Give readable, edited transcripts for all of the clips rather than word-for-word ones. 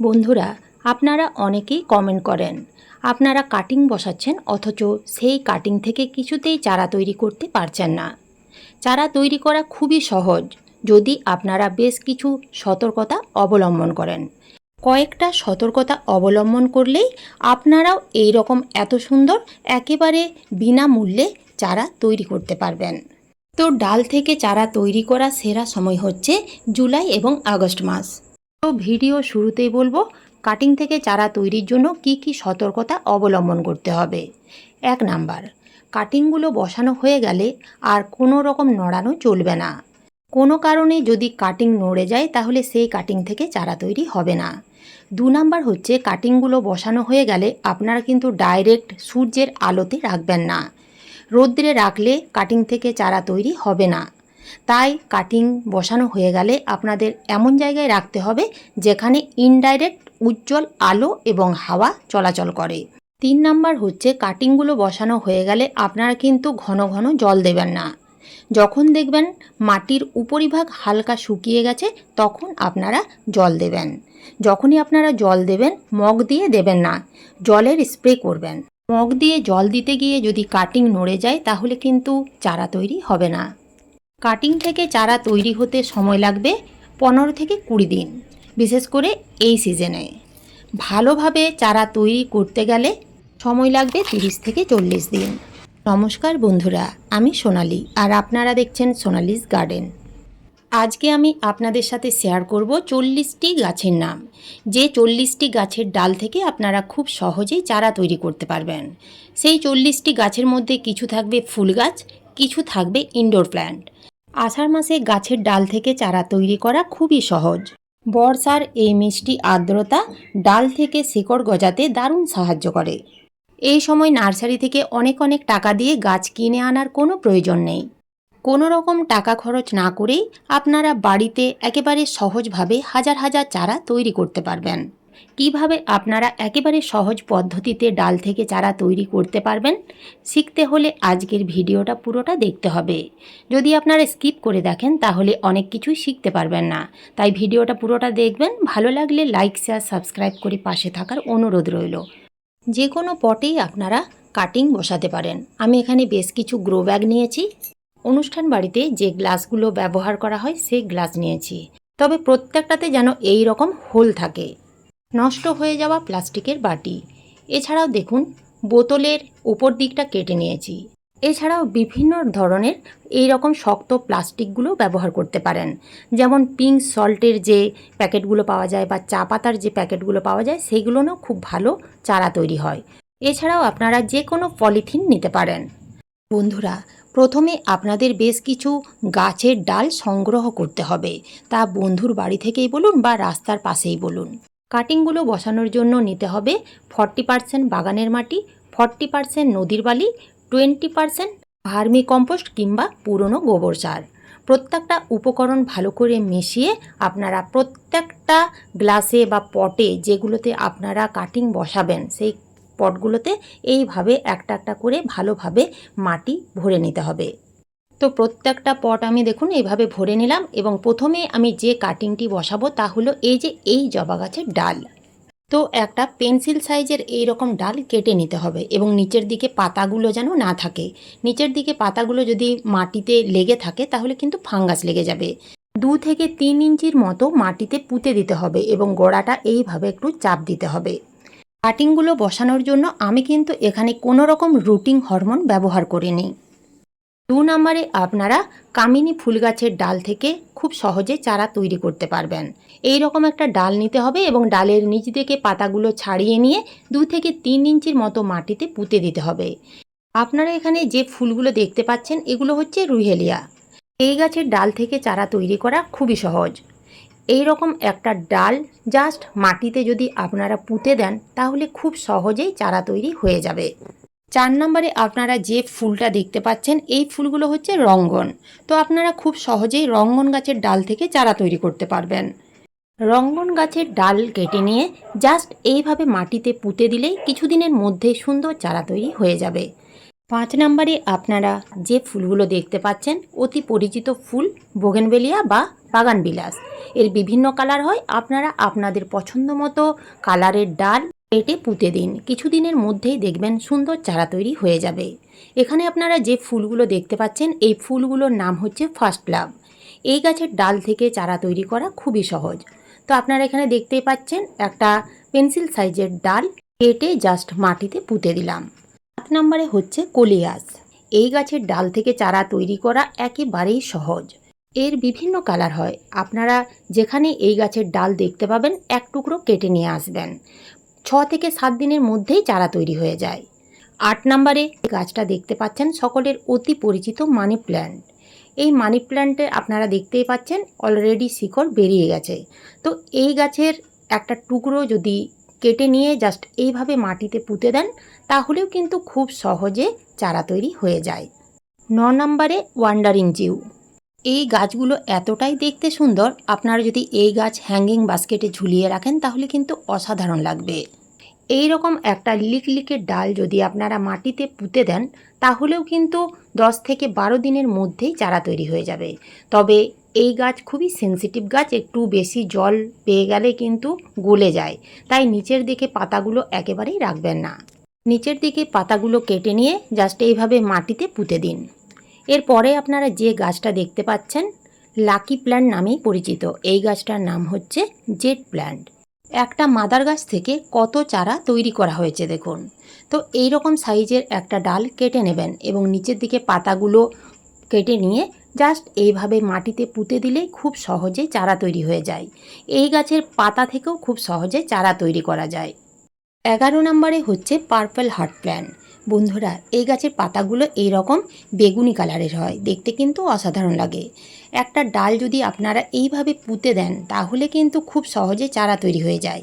বন্ধুরা, আপনারা অনেকেই কমেন্ট করেন আপনারা কাটিং বসাচ্ছেন অথচ সেই কাটিং থেকে কিছুতেই চারা তৈরি করতে পারছেন না। চারা তৈরি করা খুবই সহজ যদি আপনারা বেশ কিছু সতর্কতা অবলম্বন করেন। কয়েকটা সতর্কতা অবলম্বন করলেই আপনারাও এই রকম এত সুন্দর একেবারে বিনামূল্যে চারা তৈরি করতে পারবেন। তো ডাল থেকে চারা তৈরি করা সেরা সময় হচ্ছে জুলাই এবং আগস্ট মাস। তো ভিডিও শুরুতেই বলবো কাটিং থেকে চারা তৈরির জন্য কি কি সতর্কতা অবলম্বন করতে হবে। 1 নাম্বার, কাটিংগুলো বসানো হয়ে গেলে আর কোনো রকম নড়ানো চলবে না। কোনো কারণে যদি কাটিং নড়ে যায় তাহলে সেই কাটিং থেকে চারা তৈরি হবে না। 2 নাম্বার হচ্ছে কাটিংগুলো বসানো হয়ে গেলে আপনারা কিন্তু ডাইরেক্ট সূর্যের আলোতে রাখবেন না। রোদ্রে রাখলে কাটিং থেকে চারা তৈরি হবে না। তাই কাটিং বসানো হয়ে গেলে আপনাদের এমন জায়গায় রাখতে হবে যেখানে ইনডাইরেক্ট উজ্জ্বল আলো এবং হাওয়া চলাচল করে। 3 নাম্বার হচ্ছে কাটিংগুলো বসানো হয়ে গেলে আপনারা কিন্তু ঘন ঘন জল দেবেন না। যখন দেখবেন মাটির উপরিভাগ হালকা শুকিয়ে গেছে তখন আপনারা জল দেবেন। যখনই আপনারা জল দেবেন মগ দিয়ে দেবেন না, জলের স্প্রে করবেন। মগ দিয়ে জল দিতে গিয়ে যদি কাটিং নড়ে যায় তাহলে কিন্তু চারা তৈরি হবে না। কাটিং থেকে চারা তৈরি হতে সময় লাগবে 15 থেকে 20 দিন, বিশেষ করে এই সিজনে। ভালোভাবে চারা তৈরি করতে গেলে সময় লাগবে 30 থেকে 40 দিন। নমস্কার বন্ধুরা, আমি সোনালি আর আপনারা দেখছেন সোনালিস গার্ডেন। আজকে আমি আপনাদের সাথে শেয়ার করব 40টি গাছের নাম, যে 40টি গাছের ডাল থেকে আপনারা খুব সহজেই চারা তৈরি করতে পারবেন। সেই 40টি গাছের মধ্যে কিছু থাকবে ফুল গাছ, কিছু থাকবে ইনডোর প্ল্যান্ট। আষাঢ় মাসে গাছের ডাল থেকে চারা তৈরি করা খুবই সহজ। বর্ষার এই মিষ্টি আর্দ্রতা ডাল থেকে শিকড় গজাতে দারুণ সাহায্য করে। এই সময় নার্সারি থেকে অনেক অনেক টাকা দিয়ে গাছ কিনে আনার কোনো প্রয়োজন নেই। কোনো রকম টাকা খরচ না করেই আপনারা বাড়িতে একেবারে সহজভাবে হাজার হাজার চারা তৈরি করতে পারবেন। কিভাবে আপনারা একেবারে সহজ পদ্ধতিতে ডাল থেকে চারা তৈরি করতে পারবেন শিখতে হলে আজকের ভিডিওটা পুরোটা দেখতে হবে। যদি আপনারা স্কিপ করে দেখেন তাহলে অনেক কিছুই শিখতে পারবেন না। তাই ভিডিওটা পুরোটা দেখবেন, ভালো লাগলে লাইক শেয়ার সাবস্ক্রাইব করে পাশে থাকার অনুরোধ রইল। যে কোনো পটেই আপনারা কাটিং বসাতে পারেন। আমি এখানে বেশ কিছু গ্রো ব্যাগ নিয়েছি। অনুষ্ঠান বাড়িতে যে গ্লাসগুলো ব্যবহার করা হয় সেই গ্লাস নিয়েছি, তবে প্রত্যেকটাতে যেন এই রকম হোল থাকে। নষ্ট হয়ে যাওয়া প্লাস্টিকের বাটি, এছাড়াও দেখুন বোতলের উপর দিকটা কেটে নিয়েছি। এছাড়াও বিভিন্ন ধরনের এই রকম শক্ত প্লাস্টিকগুলো ব্যবহার করতে পারেন, যেমন পিঙ্ক সল্টের যে প্যাকেটগুলো পাওয়া যায় বা চা পাতার যে প্যাকেটগুলো পাওয়া যায় সেগুলোও খুব ভালো চারা তৈরি হয়। এছাড়াও আপনারা যে কোনো পলিথিন নিতে পারেন। বন্ধুরা, প্রথমে আপনাদের বেশ কিছু গাছের ডাল সংগ্রহ করতে হবে, তা বন্ধুর বাড়ি থেকেই বলুন বা রাস্তার পাশেই বলুন। কাটিংগুলো বসানোর জন্য নিতে হবে 40% বাগানের মাটি, 40% নদীর বালি, 20% ভার্মি কম্পোস্ট কিংবা পুরনো গোবর সার। প্রত্যেকটা উপকরণ ভালো করে মিশিয়ে আপনারা প্রত্যেকটা গ্লাসে বা পটে যেগুলোতে আপনারা কাটিং বসাবেন সেই পটগুলোতে এইভাবে একটা একটা করে ভালোভাবে মাটি ভরে নিতে হবে। তো প্রত্যেকটা পট আমি দেখুন এইভাবে ভরে নিলাম এবং প্রথমে আমি যে কাটিংটি বসাবো তা হলো এই জবা গাছের ডাল। তো একটা পেন্সিল সাইজের এই রকম ডাল কেটে নিতে হবে এবং নিচের দিকে পাতাগুলো যেন না থাকে। নিচের দিকে পাতাগুলো যদি মাটিতে লেগে থাকে তাহলে কিন্তু ফাঙ্গাস লেগে যাবে। 2 থেকে 3 ইঞ্চির মতো মাটিতে পুঁতে দিতে হবে এবং গোড়াটা এইভাবে একটু চাপ দিতে হবে। কাটিংগুলো বসানোর জন্য আমি কিন্তু এখানে কোনো রকম রুটিং হরমোন ব্যবহার করিনি। 2 নম্বরে আপনারা কামিনী ফুল গাছের ডাল থেকে খুব সহজে চারা তৈরি করতে পারবেন। এই রকম একটা ডাল নিতে হবে এবং ডালের নিচ থেকে পাতাগুলো ছাড়িয়ে নিয়ে 2 থেকে 3 ইঞ্চির মতো মাটিতে পুঁতে দিতে হবে। আপনারা এখানে যে ফুলগুলো দেখতে পাচ্ছেন এগুলো হচ্ছে রুহেলিয়া। এই গাছের ডাল থেকে চারা তৈরি করা খুবই সহজ। এই রকম একটা ডাল জাস্ট মাটিতে যদি আপনারা পুঁতে দেন তাহলে খুব সহজেই চারা তৈরি হয়ে যাবে। 4 নম্বরে আপনারা যে ফুলটা দেখতে পাচ্ছেন এই ফুলগুলো হচ্ছে রঙ্গন। তো আপনারা খুব সহজেই রঙ্গন গাছের ডাল থেকে চারা তৈরি করতে পারবেন। রঙ্গন গাছের ডাল কেটে নিয়ে জাস্ট এইভাবে মাটিতে পুঁতে দিলেই কিছুদিনের মধ্যে সুন্দর চারা তৈরি হয়ে যাবে। 5 নম্বরে আপনারা যে ফুলগুলো দেখতে পাচ্ছেন অতি পরিচিত ফুল বোগেনভেলিয়া বা বাগানবিলাস। এর বিভিন্ন কালার হয়। আপনারা আপনাদের পছন্দ মতো কালারের ডাল কেটে পুঁতে দিন। কিছুদিনের মধ্যেই দেখবেন সুন্দর চারা তৈরি হয়ে যাবে। এখানে আপনারা যে ফুলগুলো দেখতে পাচ্ছেন এই ফুলগুলোর নাম হচ্ছে ফার্স্ট লাভ। এই গাছের ডাল থেকে চারা তৈরি করা খুবই সহজ। তো আপনারা এখানে দেখতেই পাচ্ছেন একটা পেন্সিল সাইজের ডাল কেটে জাস্ট মাটিতে পুঁতে দিলাম। 7 নম্বরে হচ্ছে কলিয়াস। এই গাছের ডাল থেকে চারা তৈরি করা একেবারেই সহজ। এর বিভিন্ন কালার হয়। আপনারা যেখানে এই গাছের ডাল দেখতে পাবেন এক টুকরো কেটে নিয়ে আসবেন। 6 থেকে 7 দিনের মধ্যেই চারা তৈরি হয়ে যায়। 8 নম্বরে গাছটা দেখতে পাচ্ছেন সকলের অতি পরিচিত মানি প্ল্যান্ট। এই মানি প্ল্যান্টে আপনারা দেখতেই পাচ্ছেন অলরেডি শিকড় বেরিয়ে গেছে। তো এই গাছের একটা টুকরো যদি কেটে নিয়ে জাস্ট এইভাবে মাটিতে পুঁতে দেন তাহলেও কিন্তু খুব সহজে চারা তৈরি হয়ে যায়। 9 নম্বরে ওয়ান্ডারিং জিউ। এই গাছগুলো এতটাই দেখতে সুন্দর, আপনারা যদি এই গাছ হ্যাঙ্গিং বাস্কেটে ঝুলিয়ে রাখেন তাহলে কিন্তু অসাধারণ লাগবে। এই রকম একটা লিকলিকে ডাল যদি আপনারা মাটিতে পুঁতে দেন তাহলেও কিন্তু 10 থেকে 12 দিনের মধ্যেই চারা তৈরি হয়ে যাবে। তবে এই গাছ খুবই সেনসিটিভ গাছ, একটু বেশি জল পেয়ে গেলে কিন্তু গলে যায়। তাই নিচের দিকে পাতাগুলো একেবারেই রাখবেন না। নিচের দিকে পাতাগুলো কেটে নিয়ে জাস্ট এইভাবে মাটিতে পুঁতে দিন। এরপরে আপনারা যে গাছটা দেখতে পাচ্ছেন লাকি প্ল্যান্ট নামেই পরিচিত। এই গাছটার নাম হচ্ছে জেড প্ল্যান্ট। একটা মাদার গাছ থেকে কত চারা তৈরি করা হয়েছে দেখুন। তো এই রকম সাইজের একটা ডাল কেটে নেবেন এবং নিচের দিকে পাতাগুলো কেটে নিয়ে জাস্ট এইভাবে মাটিতে পুঁতে দিলেই খুব সহজে চারা তৈরি হয়ে যায়। এই গাছের পাতা থেকেও খুব সহজে চারা তৈরি করা যায়। 11 নম্বরে হচ্ছে পার্পল হার্ট প্ল্যান্ট। বন্ধুরা, এই গাছের পাতাগুলো এই রকম বেগুনি কালারের হয়, দেখতে কিন্তু অসাধারণ লাগে। একটা ডাল যদি আপনারা এইভাবে পুঁতে দেন তাহলে কিন্তু খুব সহজে চারা তৈরি হয়ে যায়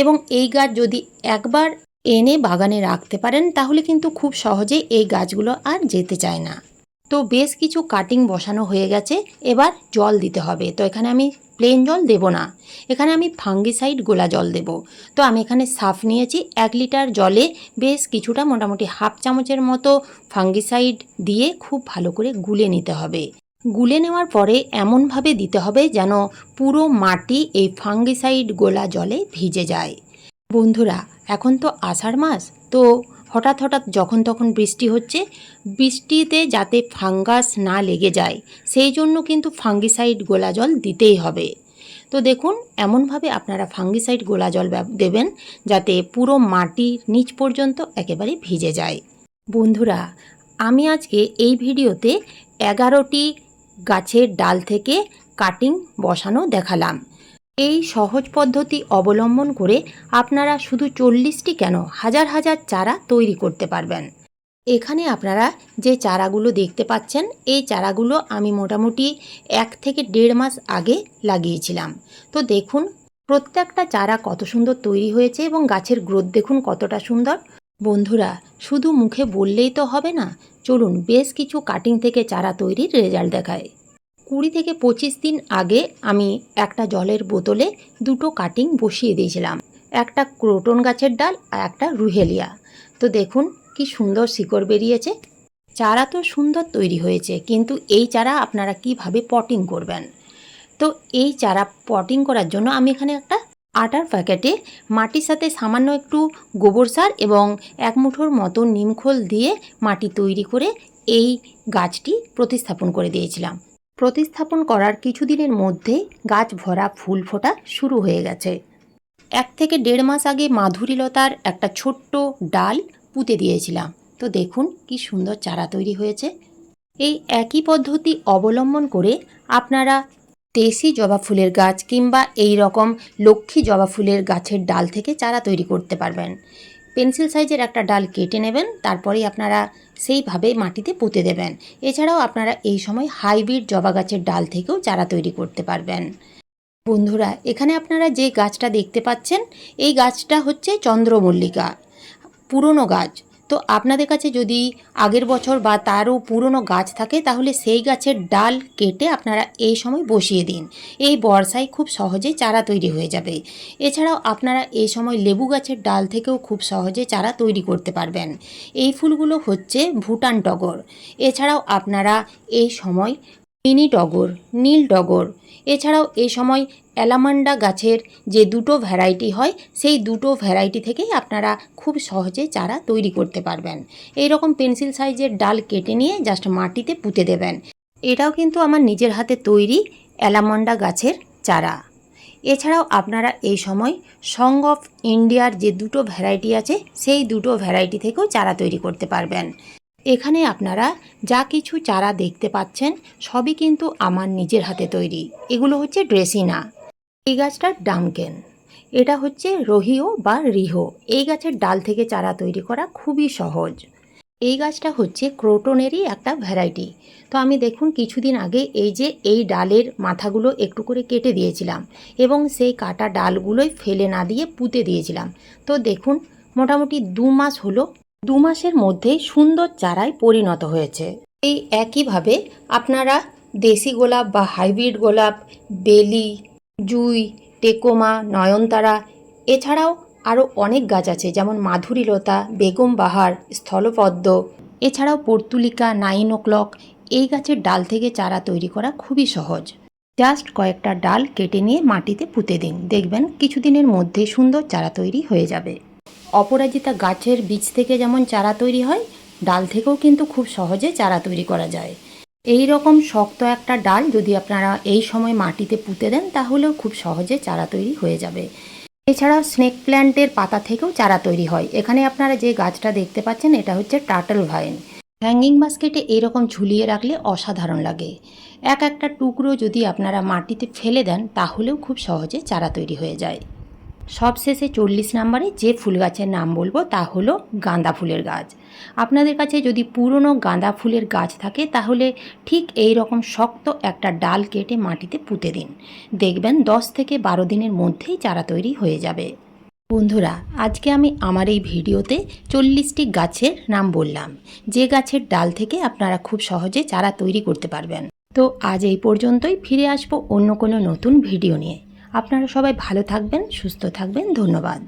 এবং এই গাছ যদি একবার এনে বাগানে রাখতে পারেন তাহলে কিন্তু খুব সহজেই এই গাছগুলো আর যেতে চায় না। তো বেশ কিছু কাটিং বসানো হয়ে গেছে, এবার জল দিতে হবে। তো এখানে আমি প্লেন জল দেব না, এখানে আমি ফাঙ্গিসাইড গোলা জল দেব। তো আমি এখানে সার্ফ নিয়েছি, 1 লিটার জলে বেশ কিছুটা মোটামুটি হাফ চামচের মতো ফাঙ্গিসাইড দিয়ে খুব ভালো করে গুলে নিতে হবে। গুলে নেওয়ার পরে এমনভাবে দিতে হবে যেন পুরো মাটি এই ফাঙ্গিসাইড গোলা জলে ভিজে যায়। বন্ধুরা, এখন তো আষাঢ় মাস, তো হঠাৎ হঠাৎ যখন তখন বৃষ্টি হচ্ছে, বৃষ্টিতে যাতে ফাঙ্গাস না লেগে যায় সেই জন্য কিন্তু ফাঙ্গিসাইড গোলা জল দিতেই হবে। তো দেখুন এমনভাবে আপনারা ফাঙ্গিসাইড গোলা জল দেবেন যাতে পুরো মাটির নিচ পর্যন্ত একেবারে ভিজে যায়। বন্ধুরা, আমি আজকে এই ভিডিওতে 11টি গাছের ডাল থেকে কাটিং বসানো দেখালাম। এই সহজ পদ্ধতি অবলম্বন করে আপনারা শুধু 40টি কেন হাজার হাজার চারা তৈরি করতে পারবেন। এখানে আপনারা যে চারাগুলো দেখতে পাচ্ছেন এই চারাগুলো আমি মোটামুটি 1 থেকে 1.5 মাস আগে লাগিয়েছিলাম। তো দেখুন প্রত্যেকটা চারা কত সুন্দর তৈরি হয়েছে এবং গাছের গ্রোথ দেখুন কতটা সুন্দর। বন্ধুরা, শুধু মুখে বললেই তো হবে না, চলুন বেশ কিছু কাটিং থেকে চারা তৈরির রেজাল্ট দেখায়। 20 থেকে 25 দিন আগে আমি একটা জলের বোতলে 2টো কাটিং বসিয়ে দিয়েছিলাম, একটা ক্রোটন গাছের ডাল আর একটা রুহেলিয়া। তো দেখুন কি সুন্দর শিকড় বেরিয়েছে। চারা তো সুন্দর তৈরি হয়েছে, কিন্তু এই চারা আপনারা কিভাবে পটিং করবেন। তো এই চারা পটিং করার জন্য আমি এখানে একটা আটার প্যাকেটে মাটির সাথে সামান্য একটু গোবর সার এবং 1 মুঠোর মতো নিমখোল দিয়ে মাটি তৈরি করে এই গাছটি প্রতিস্থাপন করে দিয়েছিলাম। প্রতিস্থাপন করার কিছুদিনের মধ্যেই গাছ ভরা ফুল ফোটা শুরু হয়ে গেছে। 1 থেকে 1.5 মাস আগে মাধুরীলতার একটা ছোট্ট ডাল পুঁতে দিয়েছিলাম। তো দেখুন কি সুন্দর চারা তৈরি হয়েছে। এই একই পদ্ধতি অবলম্বন করে আপনারা দেশি জবা ফুলের গাছ কিংবা এই রকম লক্ষ্মী জবা ফুলের গাছের ডাল থেকে চারা তৈরি করতে পারবেন। পেন্সিল সাইজের একটা ডাল কেটে নেবেন, তারপরেই আপনারা সেইভাবে মাটিতে পুঁতে দেবেন। এছাড়াও আপনারা এই সময় হাইব্রিড জবা গাছের ডাল থেকেও চারা তৈরি করতে পারবেন। বন্ধুরা, এখানে আপনারা যে গাছটা দেখতে পাচ্ছেন এই গাছটা হচ্ছে চন্দ্রমল্লিকা, পুরনো গাছ। তো আপনাদের কাছে যদি আগের বছর বা তারও পুরনো গাছ থাকে তাহলে সেই গাছের ডাল কেটে আপনারা এই সময় বসিয়ে দিন। এই বর্ষায় খুব সহজে চারা তৈরি হয়ে যাবে। এছাড়াও আপনারা এই সময় লেবু গাছের ডাল থেকেও খুব সহজে চারা তৈরি করতে পারবেন। এই ফুলগুলো হচ্ছে ভুটান টগর। এছাড়াও আপনারা এই সময় মিনি টগর, নীল টগর, এছাড়াও এই সময় অ্যালামান্ডা গাছের যে দুটো ভ্যারাইটি হয় সেই দুটো ভ্যারাইটি থেকেই আপনারা খুব সহজে চারা তৈরি করতে পারবেন। এই রকম পেন্সিল সাইজের ডাল কেটে নিয়ে জাস্ট মাটিতে পুঁতে দেবেন। এটাও কিন্তু আমার নিজের হাতে তৈরি অ্যালামান্ডা গাছের চারা। এছাড়াও আপনারা এই সময় সং অফ ইন্ডিয়ার যে দুটো ভ্যারাইটি আছে সেই দুটো ভ্যারাইটি থেকেও চারা তৈরি করতে পারবেন। এখানে আপনারা যা কিছু চারা দেখতে পাচ্ছেন সবই কিন্তু আমার নিজের হাতে তৈরি। এগুলো হচ্ছে ড্রেসিনা। এই গাছটার ডামকেন। এটা হচ্ছে রোহিও বা রিহো। এই গাছের ডাল থেকে চারা তৈরি করা খুবই সহজ। এই গাছটা হচ্ছে ক্রোটনেরই একটা ভ্যারাইটি। তো আমি দেখুন কিছুদিন আগে এই ডালের মাথাগুলো একটু করে কেটে দিয়েছিলাম এবং সেই কাটা ডালগুলোই ফেলে না দিয়ে পুঁতে দিয়েছিলাম। তো দেখুন মোটামুটি 2 মাস হলো, 2 মাসের মধ্যেই সুন্দর চারায় পরিণত হয়েছে। এই একইভাবে আপনারা দেশি গোলাপ বা হাইব্রিড গোলাপ, বেলি, জুই, টেকোমা, নয়নতারা, এছাড়াও আরও অনেক গাছ আছে যেমন মাধুরীলতা, বেগম বাহার, স্থলপদ্ম, এছাড়াও পর্তুলিকা, 9 o'clock। এই গাছের ডাল থেকে চারা তৈরি করা খুবই সহজ। জাস্ট কয়েকটা ডাল কেটে নিয়ে মাটিতে পুঁতে দিন, দেখবেন কিছুদিনের মধ্যে সুন্দর চারা তৈরি হয়ে যাবে। অপরাজিতা গাছের বীজ থেকে যেমন চারা তৈরি হয়, ডাল থেকেও কিন্তু খুব সহজে চারা তৈরি করা যায়। এই রকম শক্ত একটা ডাল যদি আপনারা এই সময় মাটিতে পুঁতে দেন তাহলেও খুব সহজে চারা তৈরি হয়ে যাবে। এছাড়াও স্নেক প্ল্যান্টের পাতা থেকেও চারা তৈরি হয়। এখানে আপনারা যে গাছটা দেখতে পাচ্ছেন এটা হচ্ছে টার্টল ভাইন। হ্যাঙ্গিং বাস্কেটে এরকম ঝুলিয়ে রাখলে অসাধারণ লাগে। একটা টুকরো যদি আপনারা মাটিতে ফেলে দেন তাহলেও খুব সহজে চারা তৈরি হয়ে যায়। সবশেষে 40 নম্বরে যে ফুল গাছের নাম বলবো তা হলো গাঁদা ফুলের গাছ। আপনাদের কাছে যদি পুরনো গাঁদা ফুলের গাছ থাকে তাহলে ঠিক এই রকম শক্ত একটা ডাল কেটে মাটিতে পুঁতে দিন, দেখবেন 10 থেকে 12 দিনের মধ্যেই চারা তৈরি হয়ে যাবে। বন্ধুরা, আজকে আমি আমার এই ভিডিওতে 40টি গাছের নাম বললাম যে গাছের ডাল থেকে আপনারা খুব সহজে চারা তৈরি করতে পারবেন। তো আজ এই পর্যন্তই, ফিরে আসবো অন্য কোনো নতুন ভিডিও নিয়ে। আপনারা সবাই ভালো থাকবেন, সুস্থ থাকবেন। ধন্যবাদ।